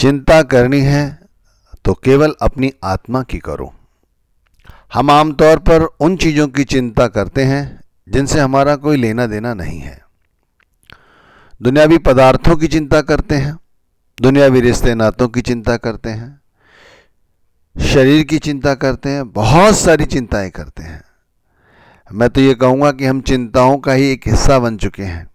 चिंता करनी है तो केवल अपनी आत्मा की करो। हम आमतौर पर उन चीज़ों की चिंता करते हैं जिनसे हमारा कोई लेना देना नहीं है। दुनियावी पदार्थों की चिंता करते हैं, दुनियावी रिश्ते नातों की चिंता करते हैं, शरीर की चिंता करते हैं, बहुत सारी चिंताएं करते हैं। मैं तो ये कहूँगा कि हम चिंताओं का ही एक हिस्सा बन चुके हैं।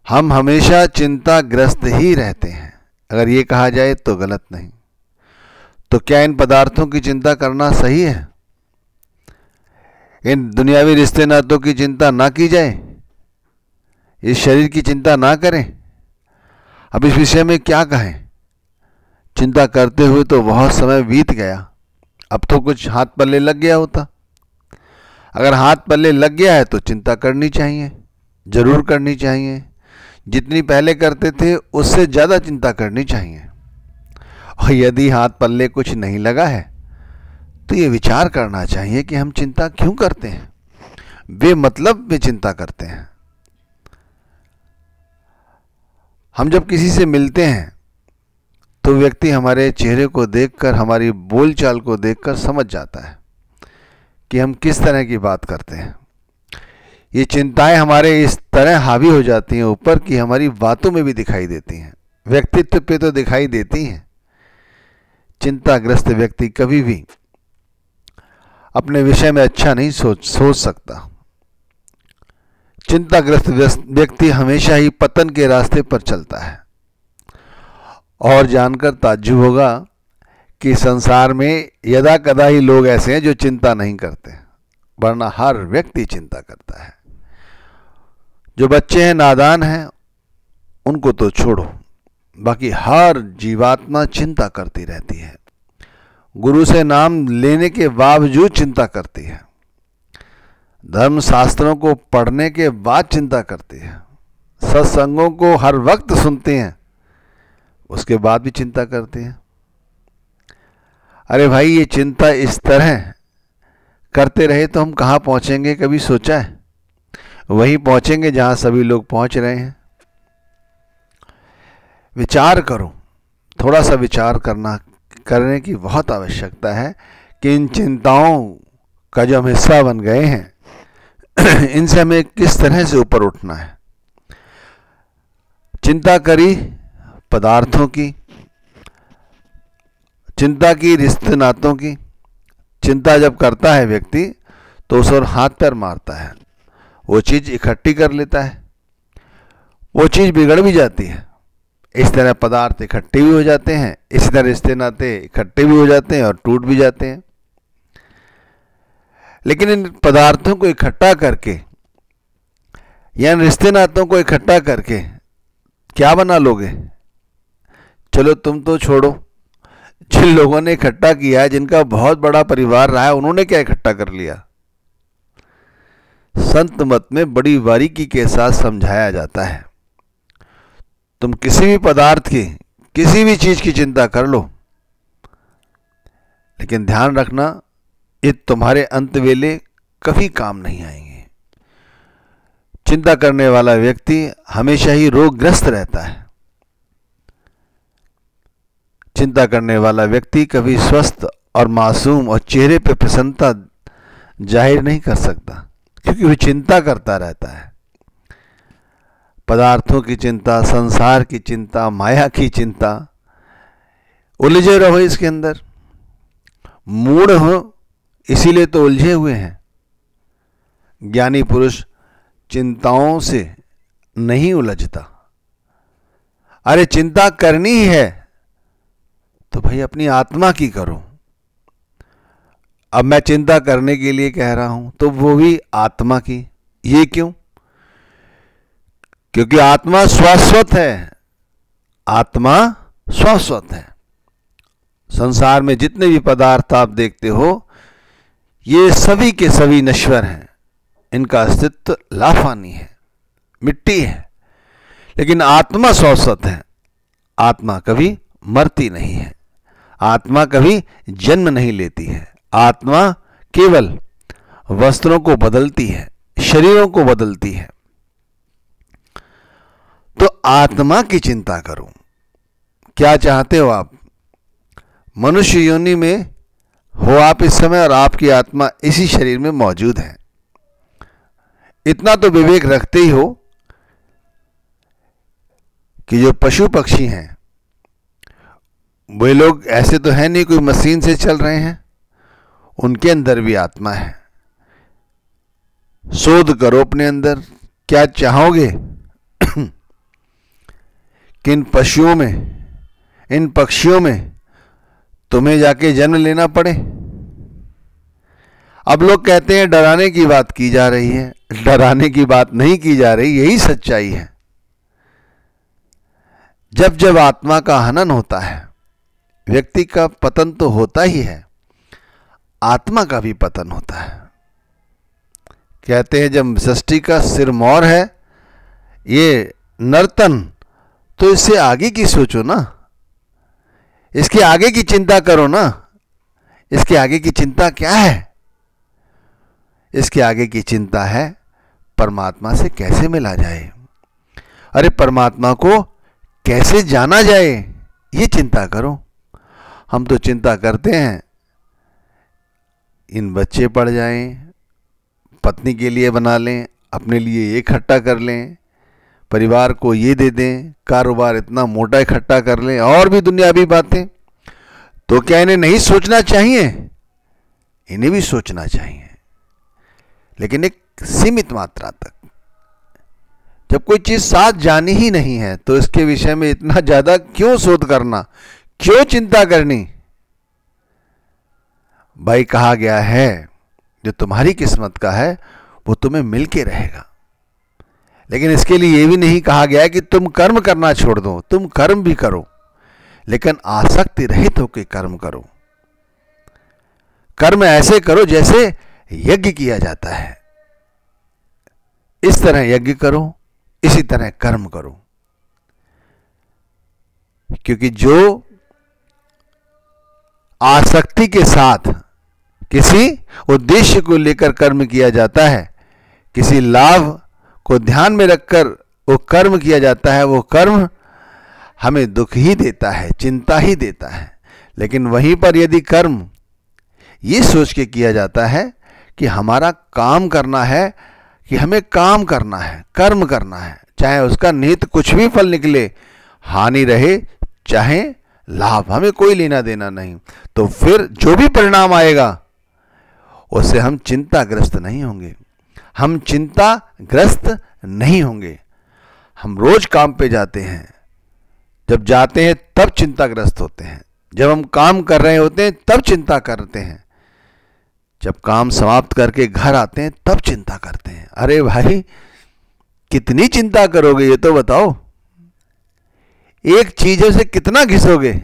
हम हमेशा चिंताग्रस्त ही रहते हैं। अगर ये कहा जाए तो गलत नहीं। तो क्या इन पदार्थों की चिंता करना सही है? इन दुनियावी रिश्ते नातों की चिंता ना की जाए, इस शरीर की चिंता ना करें। अब इस विषय में क्या कहें? चिंता करते हुए तो बहुत समय बीत गया, अब तो कुछ हाथ पल्ले लग गया होता। अगर हाथ पल्ले लग गया है तो चिंता करनी चाहिए, जरूर करनी चाहिए। जितनी पहले करते थे उससे ज़्यादा चिंता करनी चाहिए। और यदि हाथ पल्ले कुछ नहीं लगा है तो ये विचार करना चाहिए कि हम चिंता क्यों करते हैं, बेमतलब में चिंता करते हैं। हम जब किसी से मिलते हैं तो व्यक्ति हमारे चेहरे को देखकर, हमारी बोलचाल को देखकर समझ जाता है कि हम किस तरह की बात करते हैं। ये चिंताएं हमारे इस तरह हावी हो जाती हैं ऊपर कि हमारी बातों में भी दिखाई देती हैं, व्यक्तित्व पे तो दिखाई देती हैं। चिंताग्रस्त व्यक्ति कभी भी अपने विषय में अच्छा नहीं सोच सकता। चिंताग्रस्त व्यक्ति हमेशा ही पतन के रास्ते पर चलता है। और जानकर ताज्जुब होगा कि संसार में यदा कदा ही लोग ऐसे हैं जो चिंता नहीं करते, वरना हर व्यक्ति चिंता करता है। जो बच्चे हैं, नादान हैं, उनको तो छोड़ो, बाकी हर जीवात्मा चिंता करती रहती है। गुरु से नाम लेने के बावजूद चिंता करती है, धर्म शास्त्रों को पढ़ने के बाद चिंता करती है, सत्संगों को हर वक्त सुनते हैं, उसके बाद भी चिंता करते हैं। अरे भाई, ये चिंता इस तरह करते रहे तो हम कहाँ पहुँचेंगे? कभी सोचा है? वहीं पहुँचेंगे जहाँ सभी लोग पहुँच रहे हैं। विचार करो, थोड़ा सा विचार करने की बहुत आवश्यकता है कि इन चिंताओं का जो हम हिस्सा बन गए हैं, इनसे हमें किस तरह से ऊपर उठना है। चिंता करी पदार्थों की, चिंता की रिश्ते नातों की। चिंता जब करता है व्यक्ति तो उस ओर हाथ पैर मारता है, वो चीज़ इकट्ठी कर लेता है, वो चीज़ बिगड़ भी जाती है। इस तरह पदार्थ इकट्ठे भी हो जाते हैं, इसी तरह रिश्ते नाते इकट्ठे भी हो जाते हैं और टूट भी जाते हैं। लेकिन इन पदार्थों को इकट्ठा करके या इन रिश्ते नातों को इकट्ठा करके क्या बना लोगे? चलो तुम तो छोड़ो, जिन लोगों ने इकट्ठा किया है, जिनका बहुत बड़ा परिवार रहा है, उन्होंने क्या इकट्ठा कर लिया? संत मत में बड़ी बारीकी के साथ समझाया जाता है। तुम किसी भी पदार्थ की, किसी भी चीज की चिंता कर लो, लेकिन ध्यान रखना, ये तुम्हारे अंत वेले कभी काम नहीं आएंगे। चिंता करने वाला व्यक्ति हमेशा ही रोगग्रस्त रहता है। चिंता करने वाला व्यक्ति कभी स्वस्थ और मासूम और चेहरे पे प्रसन्नता जाहिर नहीं कर सकता, क्योंकि वो चिंता करता रहता है। पदार्थों की चिंता, संसार की चिंता, माया की चिंता, उलझे रहो इसके अंदर। मूढ़ हो, इसीलिए तो उलझे हुए हैं। ज्ञानी पुरुष चिंताओं से नहीं उलझता। अरे चिंता करनी ही है तो भाई अपनी आत्मा की करो। अब मैं चिंता करने के लिए कह रहा हूं तो वो भी आत्मा की। ये क्यों? क्योंकि आत्मा शाश्वत है, आत्मा शाश्वत है। संसार में जितने भी पदार्थ आप देखते हो, ये सभी के सभी नश्वर हैं, इनका अस्तित्व लाफानी है, मिट्टी है। लेकिन आत्मा शाश्वत है, आत्मा कभी मरती नहीं है, आत्मा कभी जन्म नहीं लेती है। आत्मा केवल वस्त्रों को बदलती है, शरीरों को बदलती है। तो आत्मा की चिंता करो। क्या चाहते हो आप? मनुष्य योनि में हो आप इस समय और आपकी आत्मा इसी शरीर में मौजूद है। इतना तो विवेक रखते ही हो कि जो पशु पक्षी हैं वे लोग ऐसे तो है नहीं कोई मशीन से चल रहे हैं, उनके अंदर भी आत्मा है। शोध करो अपने अंदर, क्या चाहोगे कि इन पशुओं में, इन पक्षियों में तुम्हें जाके जन्म लेना पड़े? अब लोग कहते हैं डराने की बात की जा रही है, डराने की बात नहीं की जा रही, यही सच्चाई है। जब जब आत्मा का हनन होता है, व्यक्ति का पतन तो होता ही है, आत्मा का भी पतन होता है। कहते हैं जब सृष्टि का सिरमौर है ये नर्तन, तो इससे आगे की सोचो ना, इसके आगे की चिंता करो ना। इसके आगे की चिंता क्या है? इसके आगे की चिंता है परमात्मा से कैसे मिला जाए, अरे परमात्मा को कैसे जाना जाए, ये चिंता करो। हम तो चिंता करते हैं इन बच्चे पढ़ जाएं, पत्नी के लिए बना लें, अपने लिए ये इकट्ठा कर लें, परिवार को ये दे दें, कारोबार इतना मोटा इकट्ठा कर लें, और भी दुनियावी बातें। तो क्या इन्हें नहीं सोचना चाहिए? इन्हें भी सोचना चाहिए, लेकिन एक सीमित मात्रा तक। जब कोई चीज साथ जानी ही नहीं है तो इसके विषय में इतना ज्यादा क्यों शोध करना, क्यों चिंता करनी? भाई कहा गया है जो तुम्हारी किस्मत का है वो तुम्हें मिल के रहेगा। लेकिन इसके लिए ये भी नहीं कहा गया है कि तुम कर्म करना छोड़ दो, तुम कर्म भी करो, लेकिन आसक्ति रहित होकर कर्म करो। कर्म ऐसे करो जैसे यज्ञ किया जाता है, इस तरह यज्ञ करो, इसी तरह कर्म करो। क्योंकि जो आसक्ति के साथ किसी उद्देश्य को लेकर कर्म किया जाता है, किसी लाभ को ध्यान में रखकर वो कर्म किया जाता है, वो कर्म हमें दुख ही देता है, चिंता ही देता है। लेकिन वहीं पर यदि कर्म ये सोच के किया जाता है कि हमारा काम करना है, कि हमें काम करना है, कर्म करना है, चाहे उसका निहित कुछ भी फल निकले, हानि रहे चाहे लाभ, हमें कोई लेना देना नहीं, तो फिर जो भी परिणाम आएगा उससे हम चिंताग्रस्त नहीं होंगे, हम चिंताग्रस्त नहीं होंगे। हम रोज काम पे जाते हैं, जब जाते हैं तब चिंताग्रस्त होते हैं, जब हम काम कर रहे होते हैं तब चिंता करते हैं, जब काम समाप्त करके घर आते हैं तब चिंता करते हैं। अरे भाई कितनी चिंता करोगे ये तो बताओ, एक चीजों से कितना घिसोगे?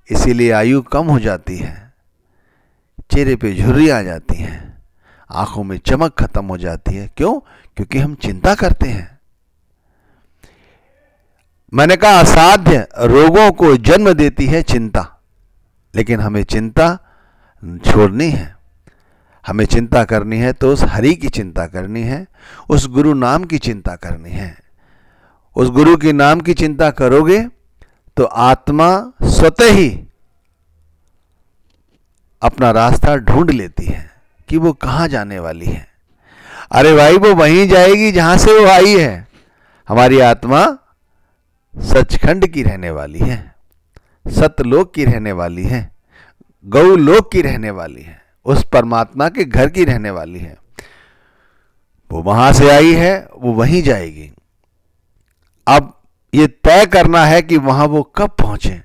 इसीलिए आयु कम हो जाती है, चेहरे पे झुर्री आ जाती है, आंखों में चमक खत्म हो जाती है। क्यों? क्योंकि हम चिंता करते हैं। मैंने कहा असाध्य रोगों को जन्म देती है चिंता, लेकिन हमें चिंता छोड़नी है। हमें चिंता करनी है तो उस हरि की चिंता करनी है, उस गुरु नाम की चिंता करनी है। उस गुरु के नाम की चिंता करोगे तो आत्मा स्वतः ही अपना रास्ता ढूंढ लेती है कि वो कहाँ जाने वाली है। अरे भाई वो वहीं जाएगी जहां से वो आई है। हमारी आत्मा सचखंड की रहने वाली है, सतलोक की रहने वाली है, गौलोक की रहने वाली है, उस परमात्मा के घर की रहने वाली है। वो वहां से आई है, वो वहीं जाएगी। अब ये तय करना है कि वहां वो कब पहुंचे।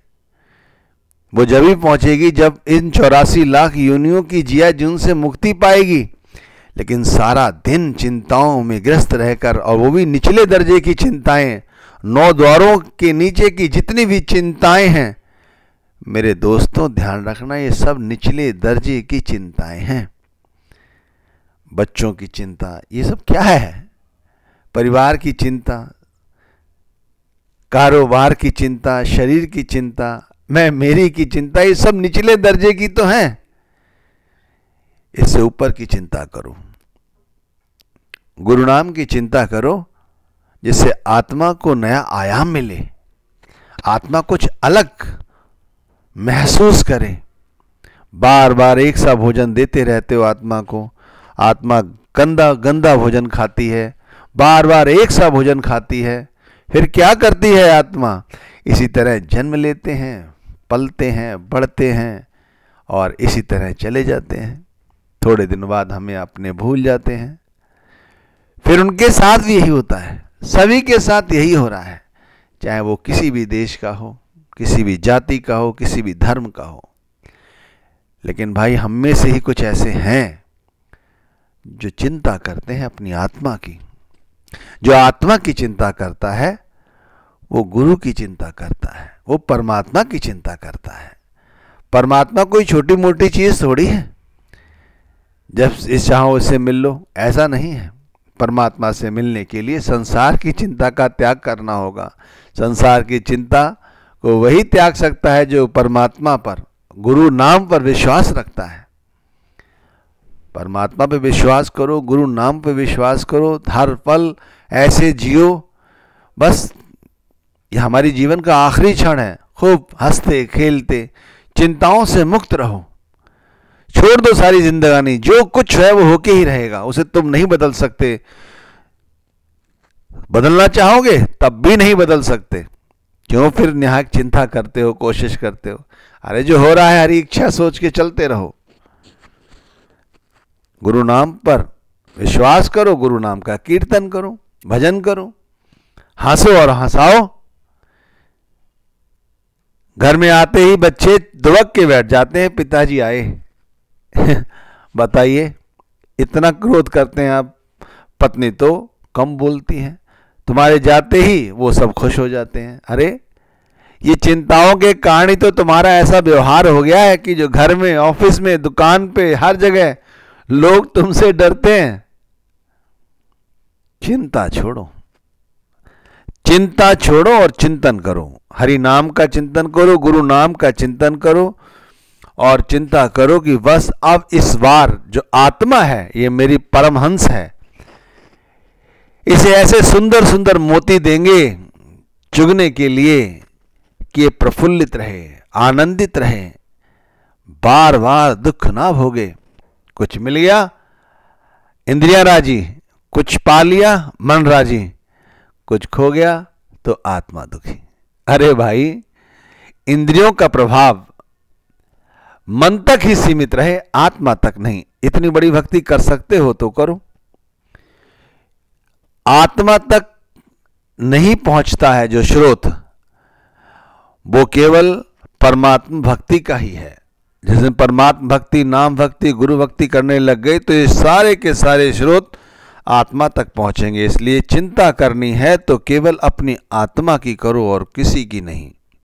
वो जब ही पहुंचेगी जब इन 84 लाख योनियों की जिया जुन से मुक्ति पाएगी। लेकिन सारा दिन चिंताओं में ग्रस्त रहकर, और वो भी निचले दर्जे की चिंताएं, 9 द्वारों के नीचे की जितनी भी चिंताएं हैं, मेरे दोस्तों ध्यान रखना ये सब निचले दर्जे की चिंताएं हैं। बच्चों की चिंता, ये सब क्या है? परिवार की चिंता, कारोबार की चिंता, शरीर की चिंता, मैं मेरी की चिंता, ये सब निचले दर्जे की तो हैं। इससे ऊपर की चिंता करो, गुरु नाम की चिंता करो, जिससे आत्मा को नया आयाम मिले, आत्मा कुछ अलग महसूस करे। बार बार एक सा भोजन देते रहते हो आत्मा को, आत्मा गंदा गंदा भोजन खाती है, बार बार एक सा भोजन खाती है, फिर क्या करती है आत्मा? इसी तरह जन्म लेते हैं, पलते हैं, बढ़ते हैं और इसी तरह चले जाते हैं। थोड़े दिन बाद हमें अपने भूल जाते हैं। फिर उनके साथ भी यही होता है, सभी के साथ यही हो रहा है, चाहे वो किसी भी देश का हो, किसी भी जाति का हो, किसी भी धर्म का हो। लेकिन भाई हम में से ही कुछ ऐसे हैं जो चिंता करते हैं अपनी आत्मा की। जो आत्मा की चिंता करता है वो गुरु की चिंता करता है, वो परमात्मा की चिंता करता है। परमात्मा कोई छोटी मोटी चीज थोड़ी है, जब इस चाहो इससे मिल लो, ऐसा नहीं है। परमात्मा से मिलने के लिए संसार की चिंता का त्याग करना होगा। संसार की चिंता को वही त्याग सकता है जो परमात्मा पर, गुरु नाम पर विश्वास रखता है। परमात्मा पे विश्वास करो, गुरु नाम पे विश्वास करो, हर पल ऐसे जियो, बस ये हमारी जीवन का आखिरी क्षण है। खूब हंसते खेलते चिंताओं से मुक्त रहो, छोड़ दो सारी जिंदगानी। जो कुछ है वो होके ही रहेगा, उसे तुम नहीं बदल सकते। बदलना चाहोगे तब भी नहीं बदल सकते। क्यों फिर निहायक चिंता करते हो, कोशिश करते हो? अरे जो हो रहा है हरी इच्छा सोच के चलते रहो। गुरु नाम पर विश्वास करो, गुरु नाम का कीर्तन करो, भजन करो, हंसो और हंसाओ। घर में आते ही बच्चे दुबक के बैठ जाते हैं, पिताजी आए। बताइए, इतना क्रोध करते हैं आप। पत्नी तो कम बोलती है, तुम्हारे जाते ही वो सब खुश हो जाते हैं। अरे ये चिंताओं के कारण ही तो तुम्हारा ऐसा व्यवहार हो गया है कि जो घर में, ऑफिस में, दुकान पे, हर जगह लोग तुमसे डरते हैं। चिंता छोड़ो, चिंता छोड़ो और चिंतन करो। हरि नाम का चिंतन करो, गुरु नाम का चिंतन करो और चिंता करो कि बस अब इस बार जो आत्मा है ये मेरी परमहंस है, इसे ऐसे सुंदर सुंदर मोती देंगे चुगने के लिए कि ये प्रफुल्लित रहे, आनंदित रहे, बार बार दुख ना भोगे। कुछ मिल गया इंद्रियां राजी, कुछ पा लिया मन राजी, कुछ खो गया तो आत्मा दुखी। अरे भाई, इंद्रियों का प्रभाव मन तक ही सीमित रहे, आत्मा तक नहीं। इतनी बड़ी भक्ति कर सकते हो तो करो। आत्मा तक नहीं पहुंचता है जो स्रोत, वो केवल परमात्मा भक्ति का ही है। जिस दिन परमात्मा भक्ति, नाम भक्ति, गुरु भक्ति करने लग गए तो ये सारे के सारे स्रोत आत्मा तक पहुंचेंगे। इसलिए चिंता करनी है तो केवल अपनी आत्मा की करो और किसी की नहीं।